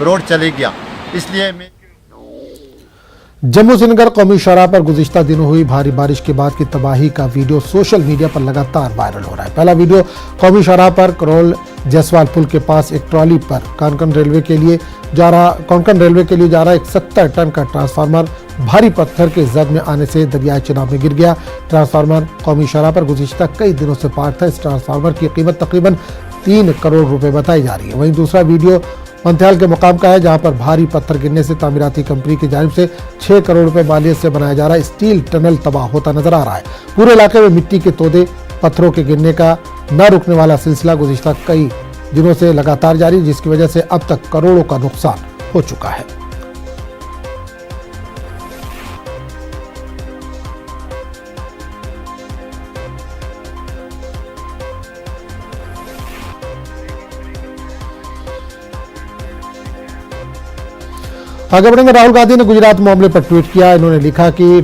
Road चले गया। इसलिए मैं जम्मू श्रीनगर कौमी शाहराह पर गुज़िश्ता दिनों हुई भारी बारिश के बाद की तबाही का वीडियो सोशल मीडिया पर लगातार वायरल हो रहा है। पहला वीडियो कौमी शाहराह पर करोल जयसवाल पुल के पास एक ट्रॉली पर कोंकण रेलवे के लिए जा रहा एक 70 टन का ट्रांसफार्मर भारी पत्थर के जद में आने से दरियाई चिनाब में गिर गया। ट्रांसफार्मर कौमी शाहराह पर गुज़िश्ता कई दिनों से पार्क था। इस ट्रांसफार्मर की कीमत तकरीबन 3 करोड़ रुपए बताई जा रही है। वहीं दूसरा वीडियो मंथ्याल के मुकाम का है, जहां पर भारी पत्थर गिरने से तामीराती कंपनी की जानिब से 6 करोड़ रुपए मालियत से बनाया जा रहा स्टील टनल तबाह होता नजर आ रहा है। पूरे इलाके में मिट्टी के तोदे, पत्थरों के गिरने का न रुकने वाला सिलसिला गुज़िश्ता कई दिनों से लगातार जारी, जिसकी वजह से अब तक करोड़ों का नुकसान हो चुका है। आगे बढ़ेंगे। राहुल गांधी ने गुजरात मामले पर ट्वीट किया। इन्होंने लिखा कि